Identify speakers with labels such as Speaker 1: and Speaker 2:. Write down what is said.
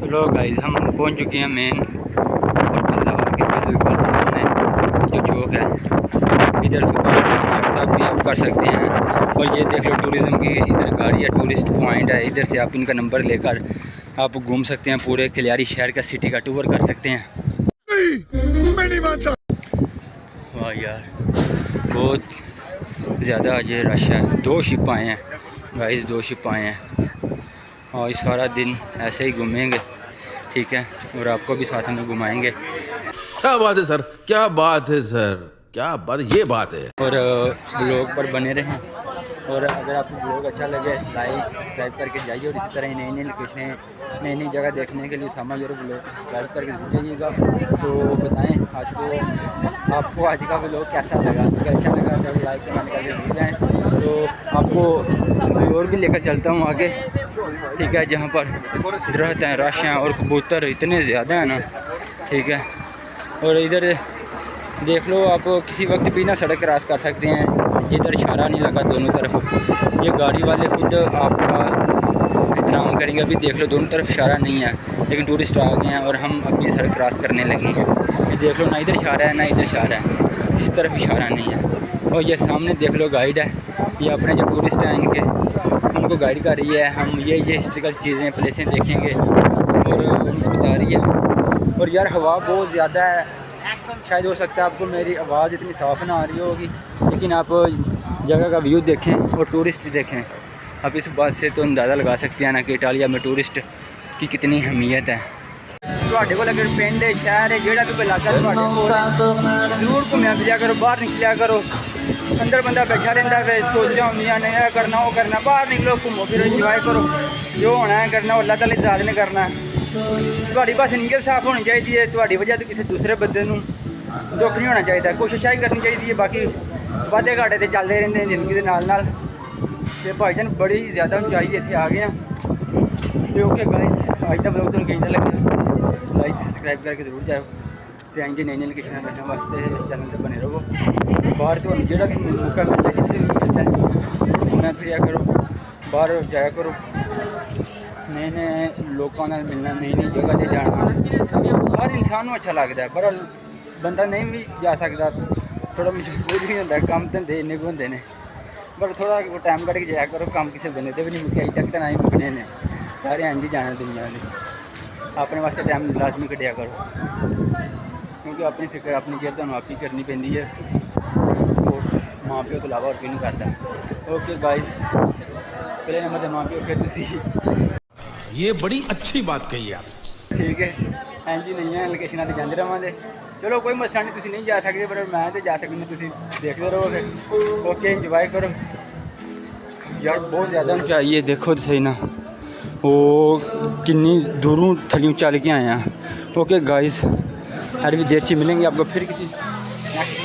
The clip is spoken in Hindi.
Speaker 1: चलो गाइस, हम पहुंच चुके हैं मेन फैज़ाबाद के बिल्कुल सामने जो चौक है। इधर से आफ्ताब भी आप कर सकते हैं। और ये देख लो टूरिज़्म की इधर गाड़ी है, टूरिस्ट पॉइंट है। इधर से आप इनका नंबर लेकर आप घूम सकते हैं, पूरे खलियारी शहर का सिटी का टूर कर सकते हैं। मैं नहीं मानता। वाह यार, बहुत ज़्यादा आज ये रश है। 2 शिप आए हैं गाइस, 2 शिप आए हैं और इस सारा दिन ऐसे ही घूमेंगे, ठीक है। और आपको भी साथ में घुमाएंगे।
Speaker 2: क्या बात है सर, क्या बात है सर, क्या बात, ये बात है।
Speaker 1: और ब्लॉग पर बने रहें। और अगर आपको ब्लॉग अच्छा लगे लाइक सब्सक्राइब करके जाइए। और इसी तरह ही नई नई लोकेशनें, नई नई जगह देखने के लिए सामा यूरोप ब्लॉग सब्सक्राइब करके जाइएगा। तो बताएं आज को आपको आज का ब्लॉग कैसा लगा। अगर अच्छा लगा तो लाइक कमेंट करके भूल जाएँ। तो आपको और भी लेकर चलता हूँ आगे, ठीक है, जहाँ पर दरख्त हैं, रश हैं और कबूतर इतने ज़्यादा हैं ना, ठीक है। और इधर देख लो, आप किसी वक्त भी ना सड़क क्रॉस कर सकते हैं। इधर इशारा नहीं लगा दोनों तरफ, ये गाड़ी वाले खुद आपका एहतराम करेंगे। अभी देख लो दोनों तरफ इशारा नहीं है, लेकिन टूरिस्ट आ गए हैं और हम अपनी सड़क क्रॉस करने लगे हैं। ये देख लो, ना इधर इशारा है ना इधर इशारा है, इस तरफ इशारा नहीं है। और ये सामने देख लो गाइड है, ये अपने जो टूरिस्ट हैं इनके उनको गाइड कर रही है। हम ये हिस्ट्रिकल चीज़ें प्लेसें देखेंगे और उनको बता रही है। और यार हवा बहुत ज़्यादा है, शायद हो सकता है आपको मेरी आवाज़ इतनी साफ़ ना आ रही होगी, लेकिन आप जगह का व्यू देखें और टूरिस्ट देखें। आप इस बात से तो अंदाज़ा लगा सकते हैं ना कि इटालिया में टूरिस्ट की कितनी अहमियत है। ਤੁਹਾਡੇ ਕੋਲ अगर पिंड है, शहर है, ਜਿਹੜਾ भी इलाका जरूर घूमया फिर करो, बाहर निकलिया करो। अंदर बंदा बैठा रहता है, सोचता होंगे नहीं यह करना वो करना। बाहर निकलो, घूमो फिरो, इंजॉय करो, जो होना है करना अल्लाह ताला की राज़ ने करना है। ਤੁਹਾਡੀ बस नीयत साफ होनी चाहिए है, ਤੁਹਾਡੀ वजह तो किसी दूसरे बंदे नूं दुख नहीं होना चाहिए। कोशिश ही करनी चाहिए है, बाकी वादे घाटे तो चलते रहते हैं जिंदगी के नाल। तो भाईजान बड़ी ज़्यादा ऊंचाई इतने आ गए हैं। तो ओके गाइस, अज का ब्लॉग तुहानूं किवें लग्गिया लाइक सब्सक्राइब करके जरूर जाओ। तो इंज नई नई लोकेशन देखने वास्ते इस चैनल पर बने रहो। बाहर तो जो भी मौका मिलता है, जिसे भी मिलता है घूमना फिरिया करो, बाहर जाया करो, नए नए लोगों का मिलना, नई नई जगह से जाना हर इंसान को अच्छा लगता है। पर बंदा नहीं भी जा सकता, थोड़ा मजबूर भी होता है, काम धंधे इन्ने भी होंगे ने। पर थोड़ा टाइम कट के जाया करो, काम किसी बने तो भी नहीं मुके, अज तक तो ना ही मुकने ने। सारे इंज ही जाना दुनिया ने, अपने वास्ते टाइम लाजमी कटिया करो, क्योंकि अपनी फिक्र अपनी केयर तो आप ही करनी पैंदी है। और माँ प्यो तो इलावा और कोई नहीं करता। ओके गाइस, पहले नंबर तो माँ प्यो, फिर तुसी।
Speaker 2: ये बड़ी अच्छी बात कही आप,
Speaker 1: ठीक है। इंज ही नहीं है, लोकेशन तो जाते रहोगे। चलो कोई मसला नहीं, तुसी नहीं जा सकते पर मैं तो जा सकती, तुसी देखते रहोगे। ओके, इंजॉय करो यार। बहुत ज़्यादा ऊंचाई है, देखो तो सही ना, वो कितनी दूरों थलियों चल के आए हैं। ओके गाइस, हर भी देर से मिलेंगे आपको फिर किसी नेक्स्ट